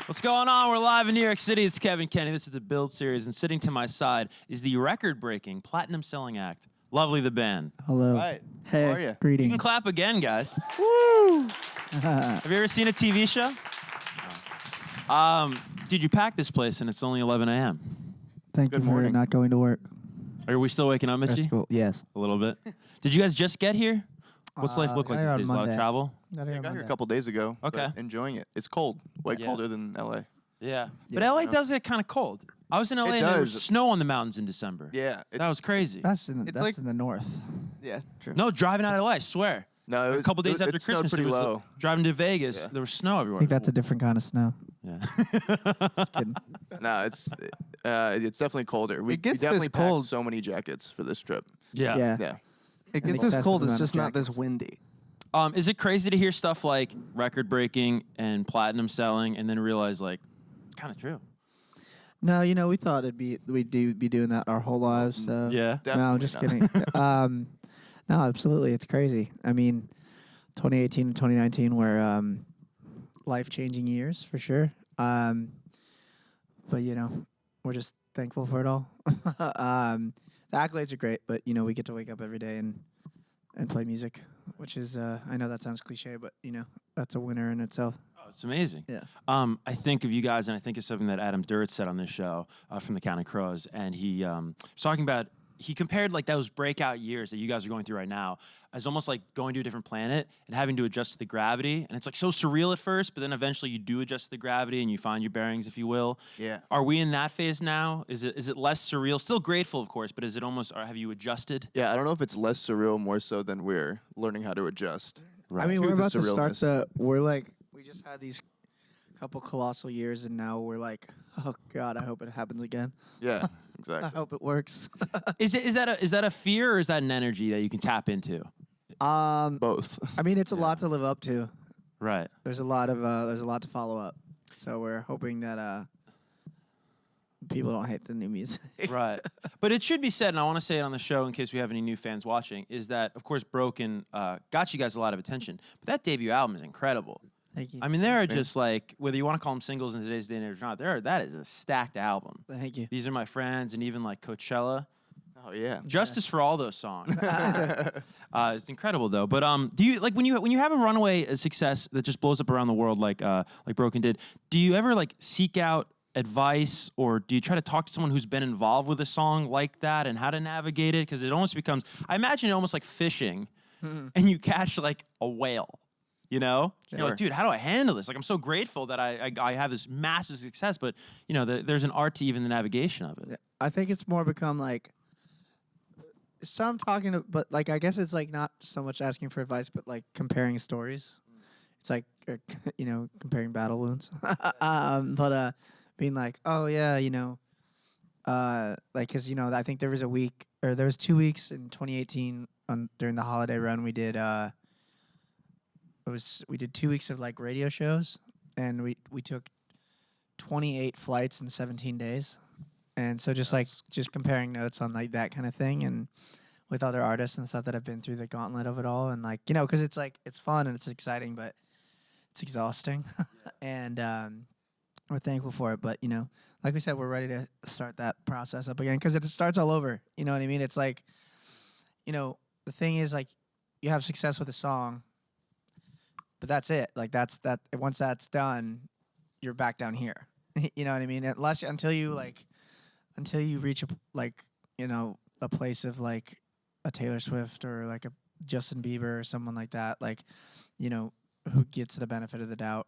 What's going on? We're live in New York City. It's Kevin Kenny. This is the Build Series, and sitting to my side is the record-breaking, platinum-selling act, Lovely the Band. Hello. Right. Hey, How are you? greetings. You can clap again, guys. Woo! Have you ever seen a TV show? Dude, you packed this place, and it's only 11 a.m. Thank Good you for morning. not going to work. Are we still waking up, Mitchie? That's cool. Yes. A little bit. Did you guys just get here? What's life look got like here these on days? A lot of Monday. travel? I got here a couple days ago. Okay. But enjoying it. It's cold. Way Yeah. colder than LA. Yeah. But Yeah. LA does get kind of cold. I was in LA and there was does. snow on the mountains in December. Yeah. That was crazy. That's in It's like- the north. yeah. True. No, driving out of LA, I swear. No, A couple days after it snowed Christmas, pretty it was, low. driving to Vegas, Yeah. there was snow I everywhere. think that's a different kind of snow. Yeah. Just kidding. No, it's definitely colder. We gets definitely this cold. packed so many jackets for this trip. Yeah. Yeah. Yeah. It An gets this excessive cold, it's amount of just not this jackets. windy. Is it crazy to hear stuff like record breaking and platinum selling and then realize like it's kind of true? No, we thought we'd be doing that our whole lives. So. Yeah. No, I'm just kidding. No, absolutely, it's crazy. I mean, 2018 and 2019 were life-changing years for sure. But we're just thankful for it all. The accolades are great, but we get to wake up every day and play music, which is I know that sounds cliche, but that's a winner in itself. Oh, it's amazing. Yeah. I think of you guys, and I think of something that Adam Duritz said on this show from the Counting Crows, and he was talking about. He compared like those breakout years that you guys are going through right now as almost like going to a different planet and having to adjust to the gravity. And it's like so surreal at first, but then eventually you do adjust to the gravity and you find your bearings, if you will. Yeah. Are we in that phase now? Is it less surreal? Still grateful, of course, but is it almost? Or have you adjusted? Yeah. I don't know if it's less surreal, more so than we're learning how to adjust. Right. I mean, To we're the about to start surrealness. we just had these couple colossal years, and now we're like, oh God, I hope it happens again. Yeah. I Exactly. hope it works. Is that a fear or is that an energy that you can tap into? Both. I mean, it's a lot to live up to. Right. There's a lot to follow up. So we're hoping that people don't hate the new music. Right. But it should be said, and I want to say it on the show in case we have any new fans watching, is that, of course, Broken got you guys a lot of attention. But that debut album is incredible. Thank you. I mean, there are just like, whether you want to call them singles in today's day and age or not, that is a stacked album. Thank you. These Are My Friends, and even like Coachella. Oh yeah. Justice for all those songs. It's incredible though. But do you like when you have a runaway success that just blows up around the world like Broken did? Do you ever like seek out advice, or do you try to talk to someone who's been involved with a song like that and how to navigate it? Because it almost becomes, I imagine it almost like fishing, and you catch like a whale. You're like, dude, how do I handle this? Like, I'm so grateful that I have this massive success, but there's an art to even the navigation of it. I think it's more become like some talking to, but like I guess it's like not so much asking for advice, but like comparing stories. It's like comparing battle wounds. But being like, oh yeah, like because I think there was 2 weeks in 2018 during the holiday run we did. We did 2 weeks of like radio shows, and we took 28 flights in 17 days. And so just comparing notes on like that kind of thing, and with other artists and stuff that have been through the gauntlet of it all, and like because it's like it's fun and it's exciting, but it's exhausting, and we're thankful for it. But like we said, we're ready to start that process up again because it starts all over. You know what I mean? It's like the thing is like you have success with a song, but that's it. Like that's that. Once that's done, you're back down here. You know what I mean? Until you reach a place of like a Taylor Swift or like a Justin Bieber or someone like that, like who gets the benefit of the doubt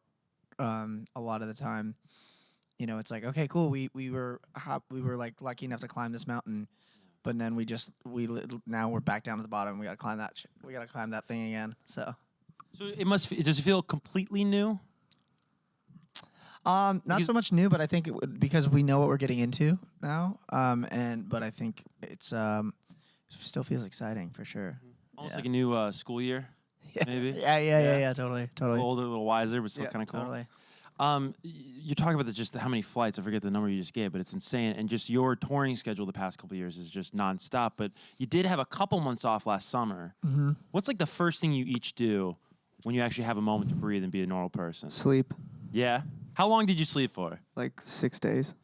a lot of the time. It's like, okay, cool, we were like lucky enough to climb this mountain, but then now we're back down to the bottom. We gotta climb that thing again. So does it feel completely new? Not so much new, but I think because we know what we're getting into now, but I think it's still feels exciting for sure. Almost like a new school year, maybe. Yeah, totally. A little wiser, but still kind of cool. Totally. You talk about just how many flights. I forget the number you just gave, but it's insane. And just your touring schedule the past couple of years is just nonstop. But you did have a couple months off last summer. Mm-hmm. What's like the first thing you each do when you actually have a moment to breathe and be a normal person? Sleep. Yeah. How long did you sleep for? Like 6 days.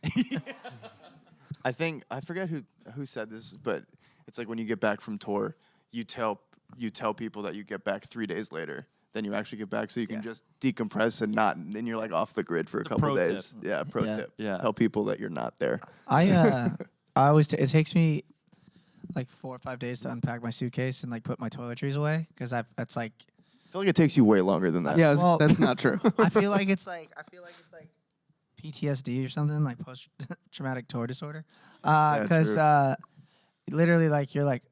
I think I forget who said this, but it's like when you get back from tour, you tell people that you get back 3 days later. Then you actually get back, so you can just decompress and not. And then you're like off the grid for a couple pro days. tip. Yeah, pro Yeah. tip. Yeah. Tell people that you're not there. I always it takes me like 4 or 5 days to unpack my suitcase and like put my toiletries away because that's like I feel like it takes you way longer than that. Yeah, Well- that's not true. I feel like it's like PTSD or something, like post traumatic tour disorder. Because literally like you're like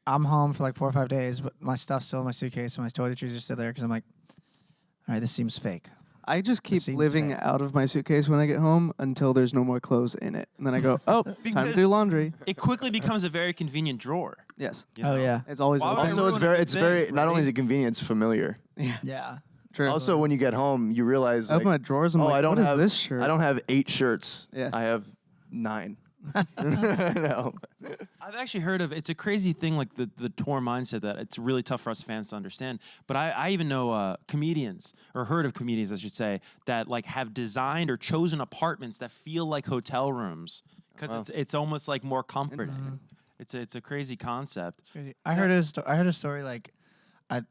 I'm home for like 4 or 5 days, but my stuff's still in my suitcase and my toiletries are still there because I'm like, all right, this seems fake. I just keep seems living fake. out of my suitcase when I get home until there's no more clothes in it. And then I go, oh, time Because- to do laundry. It quickly becomes a very convenient drawer. Yes. you Oh know? yeah, It's always Why would open. I Also, ruin a it's good very. thing, Not only right? is it convenient, it's familiar. yeah. True. Also, when you get home, you realize I like, open my drawers and I'm oh, like, I don't what is have this shirt? I don't have 8 shirts. Yeah. I have 9. No. I've actually heard of it's a crazy thing like the tour mindset that it's really tough for us fans to understand. But I even know comedians or heard of comedians I should say that like have designed or chosen apartments that feel like hotel rooms because it's almost like more comfort. It's a crazy concept. It's crazy. I heard a story like I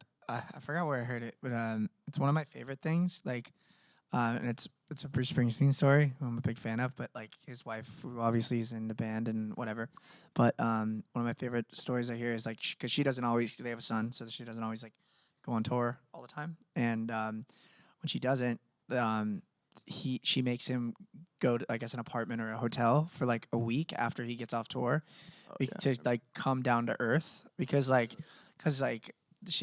forgot where I heard it, but it's one of my favorite things. Like, and it's a Bruce Springsteen story who I'm a big fan of. But like his wife, who obviously is in the band and whatever. But one of my favorite stories I hear is like because she doesn't always they have a son, so she doesn't always like go on tour all the time. And when she doesn't, she makes him go to I guess an apartment or a hotel for like a week after he gets off tour to like come down to earth because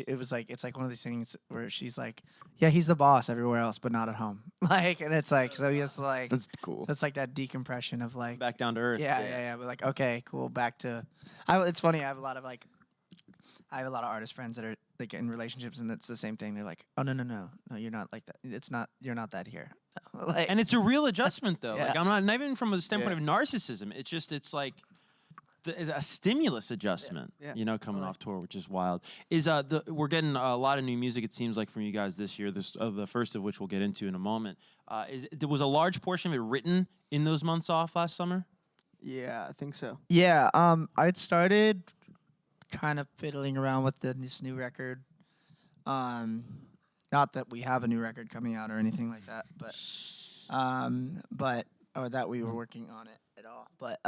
it was like it's like one of these things where she's like, yeah, he's the boss everywhere else, but not at home. Like, and it's like so he has to like That's cool. so it's like that decompression of like Back down to earth. yeah. But like okay, cool, back to. It's funny. I have a lot of artist friends that are like in relationships, and it's the same thing. They're like, oh no, you're not like that. It's not. You're not that here. Like, And it's a real adjustment though. Yeah. Like I'm not even from a standpoint Yeah. of narcissism. It's like a stimulus adjustment, Yeah. you know, coming off tour, which is wild. We're getting a lot of new music, it seems like, from you guys this year. The first of which we'll get into in a moment. Was a large portion of it written in those months off last summer? Yeah, I think so. yeah. I'd started kind of fiddling around with this new record. Not that we have a new record coming out or anything like that, but or that we were working on it at all. But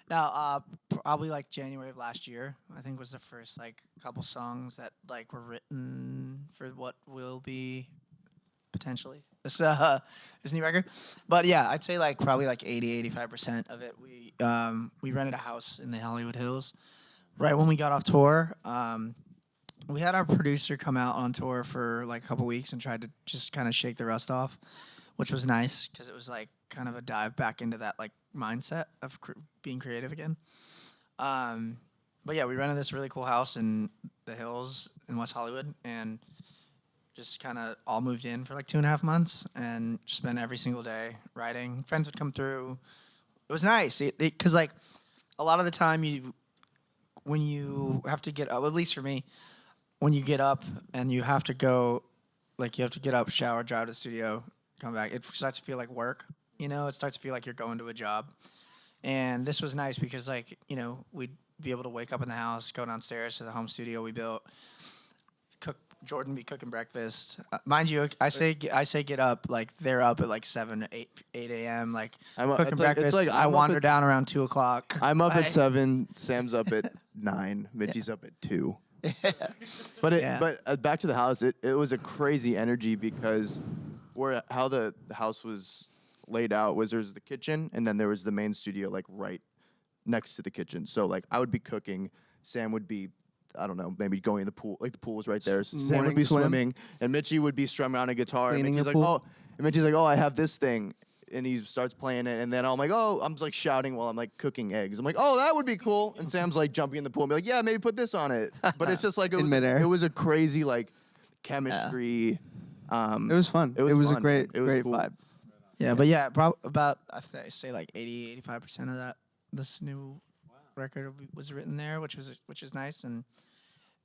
now, probably like January of last year, I think was the first like couple songs that like were written for what will be potentially this new record. But yeah, I'd say like probably like 85% of it. We rented a house in the Hollywood Hills right when we got off tour. We had our producer come out on tour for like a couple weeks and tried to just kind of shake the rust off, which was nice because it was like kind of a dive back into that like mindset of being creative again. But yeah, we rented this really cool house in the hills in West Hollywood and just kind of all moved in for like 2.5 months and just spent every single day writing. Friends would come through. It was nice because like a lot of the time when you have to get up, at least for me, when you get up and you have to go, like you have to get up, shower, drive to the studio, come back, it starts to feel like work. You know, it starts to feel like you're going to a job. And this was nice because, like, you know, we'd be able to wake up in the house, go downstairs to the home studio we built, Jordan be cooking breakfast. Mind you, I say get up, like, they're up at, like, 7, 8 a.m., like, cooking it's breakfast. like I I'm up wander at- down around 2 o'clock. I'm up Like- at 7. Sam's up at 9. Mitchie's up at 2. But back to the house. It was a crazy energy because how the house was laid out was there's the kitchen and then there was the main studio like right next to the kitchen. So like I would be cooking, Sam would be I don't know, maybe going in the pool, like the pool was right there. So Sam would Morning be swim. swimming and Mitchie would be strumming on a guitar Cleaning and Mitchie's the like, pool. oh, I have this thing. And he starts playing it, and then I'm like, oh, I'm like shouting while I'm like cooking eggs. I'm like, oh, that would be cool. And Sam's like jumping in the pool and be like, yeah, maybe put this on it. But it's just like In midair. it was a crazy like chemistry. It was fun. It was a fun, great, man. It was great cool. vibe. Yeah, but yeah, about I say like 85% of that this new record was written there, which is nice, and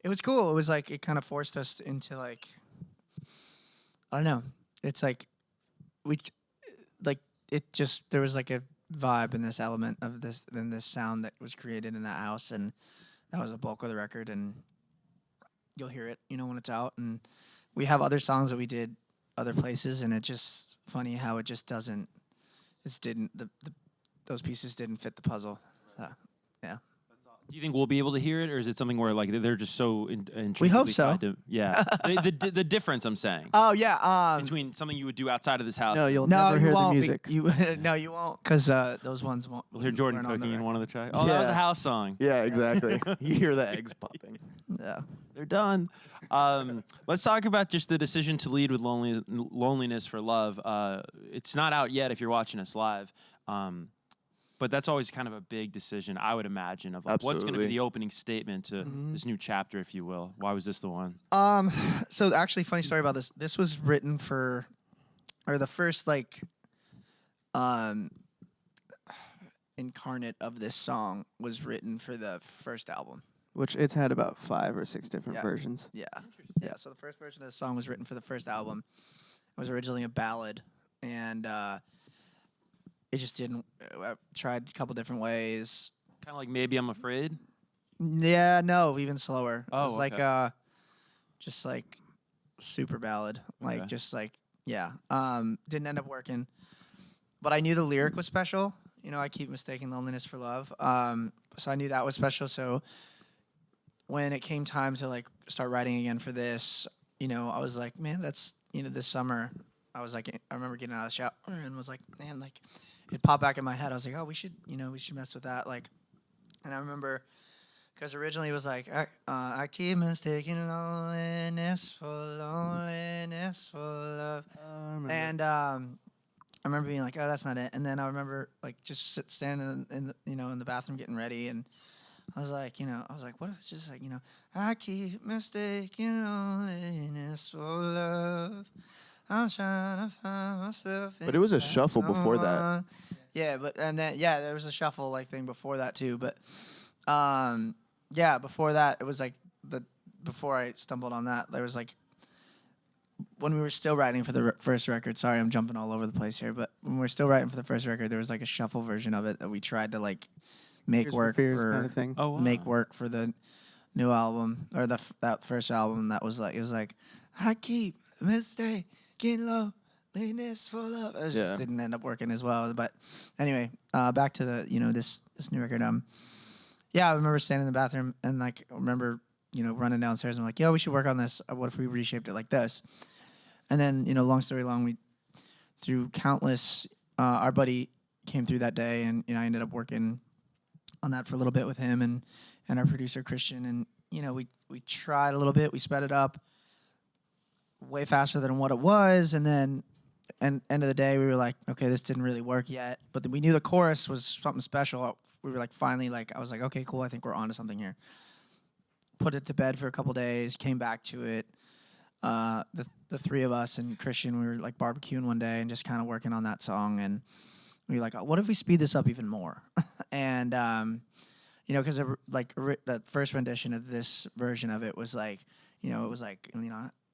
it was cool. It was like it kind of forced us into like I don't know. It's like like it just there was like a vibe in this element of this in this sound that was created in that house, and that was the bulk of the record, and you'll hear it, you know, when it's out. And we have other songs that we did other places, and it's just funny how it just doesn't. It didn't those pieces didn't fit the puzzle. So, yeah. Do you think we'll be able to hear it, or is it something where like they're just so intrinsically We hope so. tied to, yeah. the difference I'm saying Oh yeah. between something you would do outside of this house. No, you'll No, never you hear the won't. music. No, you won't, because those ones won't. We'll hear Jordan weren't on the cooking in record. one of the tracks. Oh, that was a Yeah. house song. Yeah, exactly. You hear the eggs popping. Yeah. They're done. Let's talk about just the decision to lead with loneliness for love. It's not out yet if you're watching us live. But that's always kind of a big decision, I would imagine, of like, what's going to be Absolutely. the opening statement to this new chapter, if you will. Why was this the one? So actually, funny story about this. This was written for, or the first like, incarnate of this song was written for the first album. Which it's had about 5 or 6 different Yeah. versions. Yeah. Yeah. So the first version of the song was written for the first album. It was originally a ballad, and it just didn't. I tried a couple different ways. Kind of like Maybe I'm Afraid. Yeah, no, even slower. Oh, it was okay. like just like super ballad, like Okay. just like yeah. Didn't end up working, but I knew the lyric was special. You know, I keep mistaking loneliness for love. So I knew that was special. So when it came time to like start writing again for this, you know, I was like, man, that's this summer. I was like, I remember getting out of the shower and was like, man, like it popped back in my head. I was like, oh, we should mess with that, like. And I remember, because originally it was like, I keep mistaking loneliness for love. And I remember being like, oh, that's not it. And then I remember like just standing in the bathroom getting ready, and I was like, what if it's just like, I keep mistaking loneliness for love. I'm trying to find myself. But it was a shuffle before that. Yeah, there was a shuffle like thing before that too. But before that it was like before I stumbled on that, there was like when we were still writing for the first record. Sorry, I'm jumping all over the place here, but when we were still writing for the first record, there was like a shuffle version of it that we tried to like make Tears work for Fears for kind of thing. Oh, wow. make work for the new album or that first album. That was like, it was like, I keep mistaking loneliness for love. It just didn't end up working as well. But anyway, back to the this new record. I remember standing in the bathroom and like I remember running downstairs and I'm like, yo, we should work on this. What if we reshaped it like this? And then long story long, we through countless. Our buddy came through that day, and I ended up working on that for a little bit with him and our producer Christian, and we tried a little bit. We sped it up way faster than what it was, and then end of the day we were like, okay, this didn't really work yet, but then we knew the chorus was something special. We were like, finally, like I was like, okay, cool, I think we're onto something here. Put it to bed for a couple days, came back to it. The three of us and Christian, we were like barbecuing one day and just kind of working on that song, and we were like, what if we speed this up even more? And because that first rendition of this version of it was like, it was like,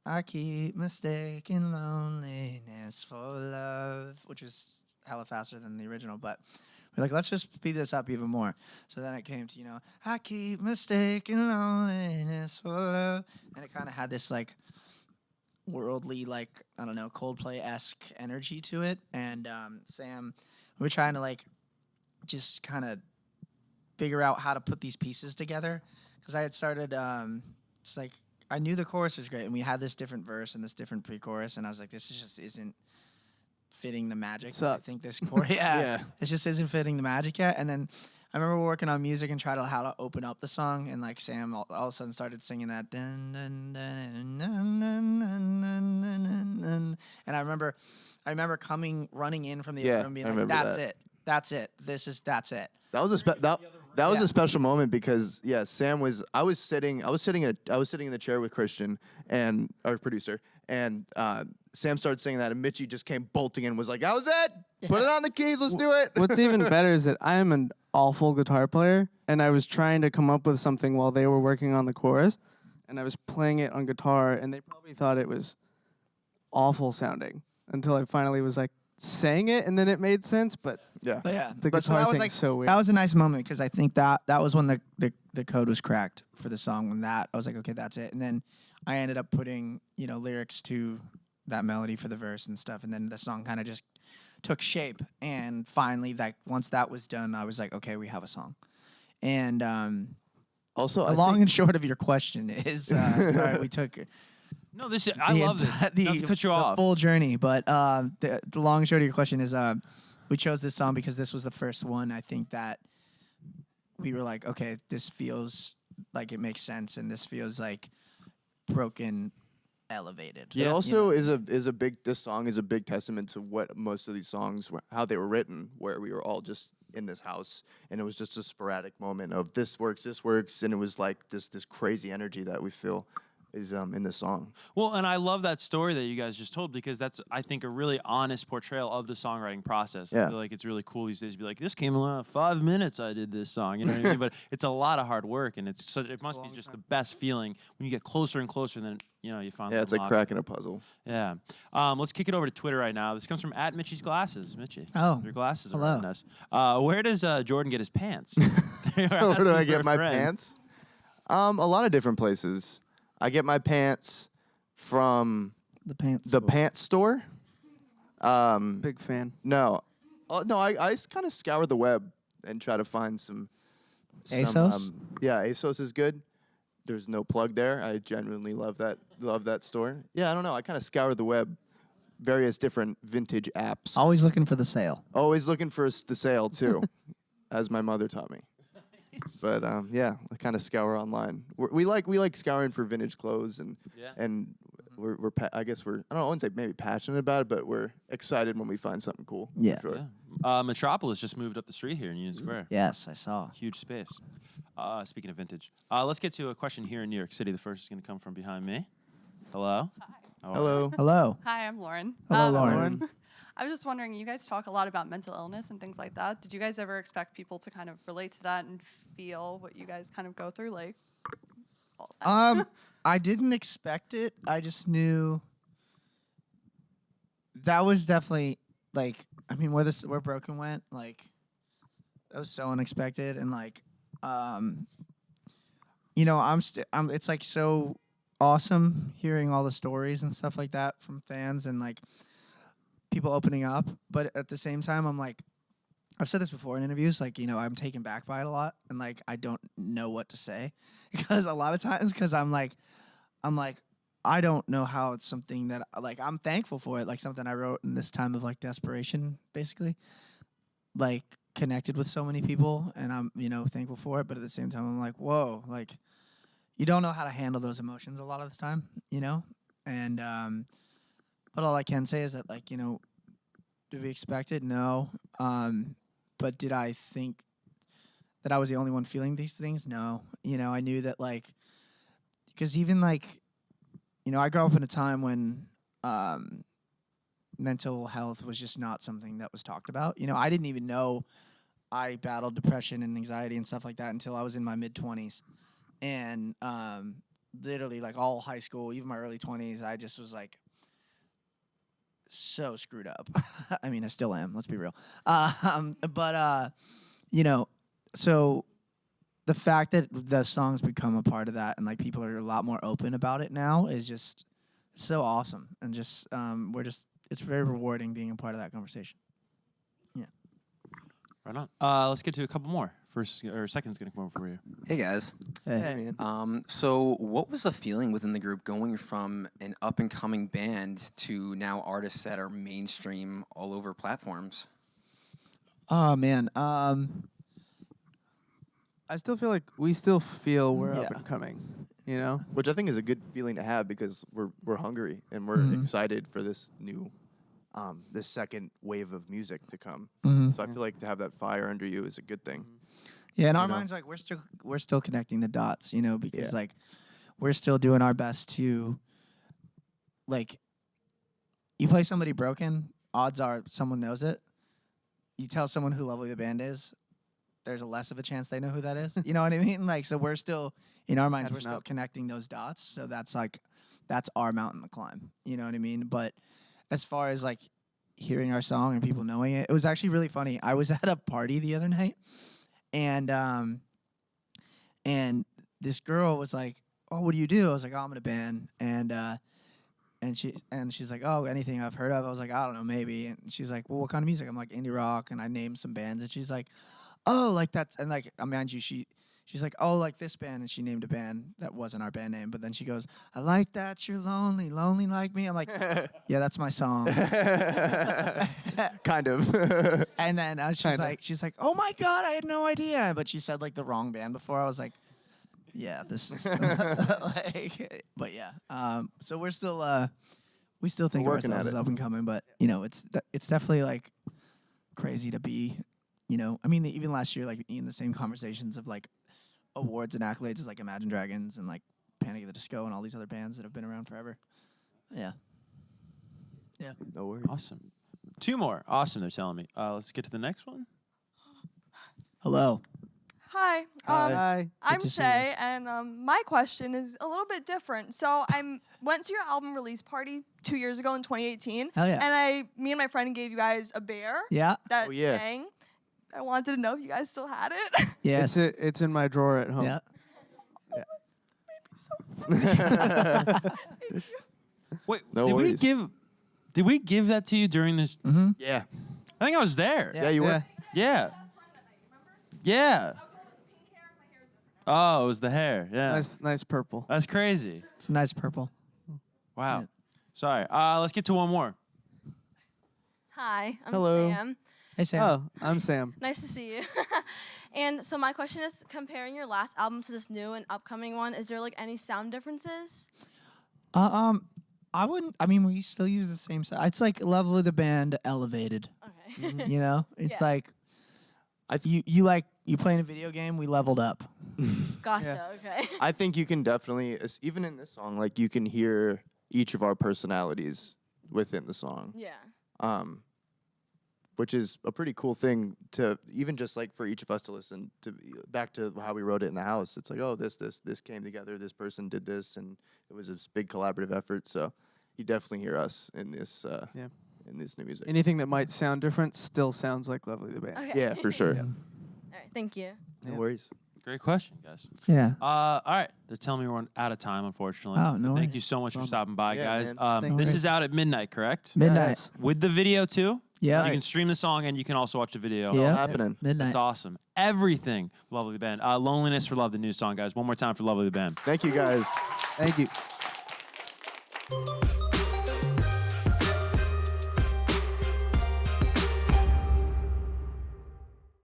I keep mistaking loneliness for love, which was hella faster than the original, but we're like, let's just speed this up even more. So then it came to, I keep mistaking loneliness for love, and it kind of had this like worldly, like, I don't know, Coldplay-esque energy to it. And Sam, we were trying to like just kind of figure out how to put these pieces together, because I had started it's like I knew the chorus was great, and we had this different verse and this different pre-chorus, and I was like, this just isn't fitting the magic. I think this chorus Yeah. it just isn't fitting the magic yet. And then I remember working on music and trying to how to open up the song, and like Sam all of a sudden started singing that dun, dun, dun, dun, dun, dun, dun, dun, dun. And I remember running in from the other room being I like, remember that's it. That's it. That was that was a special moment because Sam was I was sitting in the chair with Christian and our producer, and Sam started singing that, and Mitchie just came bolting in and was like, "That was it. Put it on the keys. Let's do it." What's even better is that I am an awful guitar player, and I was trying to come up with something while they were working on the chorus, and I was playing it on guitar, and they probably thought it was awful sounding until I finally was like, sang it and then it made sense, but Yeah. But yeah, the but so guitar that was thing's like so weird. that was a nice moment because I think that was when the code was cracked for the song. When that I was like, okay, that's it. And then I ended up putting lyrics to that melody for the verse and stuff, and then the song kind of just took shape. And finally, once that was done, I was like, okay, we have a song. And Also, the long and short of your question is, sorry, we took No, I love this. Not to cut you off. the full journey, but the long and short of your question is, we chose this song because this was the first one. I think that we were like, okay, this feels like it makes sense, and this feels like broken, elevated. It also is a big. This song is a big testament to what most of these songs, how they were written, where we were all just in this house, and it was just a sporadic moment of this works, and it was like this crazy energy that we feel is in this song. Well, and I love that story that you guys just told because that's, I think, a really honest portrayal of the songwriting process. I Yeah. feel like it's really cool these days to be like, this came in 5 minutes I did this song, you know what I mean? But it's a lot of hard work, and it must be just the best feeling when you get closer and closer, and then, you finally Yeah, it's like unlock cracking a puzzle. it. Yeah. Let's kick it over to Twitter right now. This comes from @Mitchie's Glasses. Mitchie. Oh, Your glasses are hello. on us. Where does Jordan get his pants? Where do I get my pants? A lot of different places. I get my pants from the pants. the pants store. Big fan. No, no. I kind of scour the web and try to find some ASOS? Yeah, ASOS is good. There's no plug there. I genuinely love that store. Yeah, I don't know. I kind of scour the web, various different vintage apps. Always looking for the sale. Always looking for the sale too, as my mother taught me. But yeah, I kind of scour online. We like scouring for vintage clothes and I wouldn't say maybe passionate about it, but we're excited when we find something cool. for Yeah. sure. Metropolis just moved up the street here in Union Square. Yes, I saw. Huge space. Speaking of vintage, let's get to a question here in New York City. The first is going to come from behind me. Hello. Hi. How are Hello. Hello. Hi, I'm Lauren. Hello, Lauren. Lauren. I was just wondering, you guys talk a lot about mental illness and things like that. Did you guys ever expect people to kind of relate to that and feel what you guys kind of go through? Like, all that? I didn't expect it. I just knew that was definitely like, I mean, where Broken went, like, that was so unexpected, and like, it's like so awesome hearing all the stories and stuff like that from fans and like people opening up, but at the same time, I'm like, I've said this before in interviews, like, I'm taken back by it a lot, and like, I don't know what to say because a lot of times, because I'm like, I don't know how it's something that like I'm thankful for it, like something I wrote in this time of like desperation, basically, like connected with so many people, and I'm thankful for it, but at the same time, I'm like, whoa, like you don't know how to handle those emotions a lot of the time, and but all I can say is that, like, did we expect it? No. But did I think that I was the only one feeling these things? No. I knew that, like, because even, like, I grew up in a time when mental health was just not something that was talked about. I didn't even know I battled depression and anxiety and stuff like that until I was in my mid-20s. And literally, like, all high school, even my early 20s, I just was, like, so screwed up. I mean, I still am. Let's be real. So the fact that the songs become a part of that and like people are a lot more open about it now is just so awesome. And just it's very rewarding being a part of that conversation. Yeah. Right on. Let's get to a couple more. Second's gonna come over for you. Hey guys. Hey. So what was the feeling within the group going from an up and coming band to now artists that are mainstream all over platforms? Oh man. I still feel like we still feel we're Yeah. up and coming, Which I think is a good feeling to have because we're hungry and we're excited for this new, this second wave of music to come. Mhm. So I feel like to have that fire under you is a good thing. Yeah, in our You know? minds, like we're still connecting the dots, because Yeah. like we're still doing our best to, like, you play somebody broken, odds are someone knows it. You tell someone who Lovely the Band is, there's a less of a chance they know who that is. You know what I mean? Like, so we're still in our minds, we're Catching still up. connecting those dots. So that's our mountain to climb. You know what I mean? But as far as like hearing our song and people knowing it. It was actually really funny. I was at a party the other night, and this girl was like, "Oh, what do you do?" I was like, "Oh, I'm in a band," and she's like, "Oh, anything I've heard of?" I was like, "I don't know, maybe." And she's like, "Well, what kind of music?" I'm like, "Indie rock," and I named some bands, and she's like, "Oh, like that's," and like, mind you, she's like, "Oh, like this band," and she named a band that wasn't our band name, but then she goes, "I like that you're lonely, lonely like me." I'm like, "Yeah, that's my song." Kind of. And then she's like, "Oh my god, I had no idea," but she said like the wrong band before. I was like, "Yeah, this is," like, but yeah. So we still think of working ourselves at as it. up and coming, but you know, it's definitely like crazy to be, you know. I mean, even last year, like in the same conversations of like awards and accolades as like Imagine Dragons and like Panic at the Disco and all these other bands that have been around forever. Yeah. Yeah. No worries. Awesome. 2 more. Awesome, they're telling me. Let's get to the next one. Hello. Hi. Hi. I'm to see Shay, and my question is a little bit different. So I went to your album release party 2 years ago in 2018. Hell yeah. And me and my friend gave you guys a bear Yeah. that Oh, yeah. sang. I wanted to know if you guys still had it. Yes. It's in my drawer at home. Yeah. Wait, No did worries. did we give that to you during this? Mm-hmm. Yeah. I think I was there. Yeah, you were. Yeah. Yeah. Oh, it was the hair. Yeah. Nice purple. That's crazy. It's a nice purple. Wow. Yeah. Sorry. Let's get to one more. Hi, I'm Hello. Sam. Hey Sam. Oh, I'm Sam. Nice to see you. And so my question is, comparing your last album to this new and upcoming one, is there like any sound differences? I wouldn't. I mean, we still use the same sound. It's like Lovely the Band elevated. Okay. You know, it's Yeah. like you playing a video game. We leveled up. Gotcha. Okay. I think you can definitely, even in this song, like you can hear each of our personalities within the song. Yeah. Which is a pretty cool thing to even just like for each of us to listen to back to how we wrote it in the house. It's like, oh, this came together. This person did this, and it was this big collaborative effort. So you definitely hear us in this in this new music. Anything that might sound different still sounds like Lovely the Band. Okay. Yeah, for sure. All right. Thank you. No Yeah. worries. Great question, guys. Yeah. All right. They're telling me we're out of time, unfortunately. Oh, no Thank worries. you so much for Bummer. stopping by, Yeah, guys. man. Thank This you. is out at midnight, correct? Midnight. Yes. With the video, too? Yeah. You can stream the song and you can also watch the video. Yeah. Happening. Midnight. That's awesome. Everything. Lovely the Band. Loneliness for Love, the new song, guys. One more time for Lovely the Band. Thank you, guys. Thank you.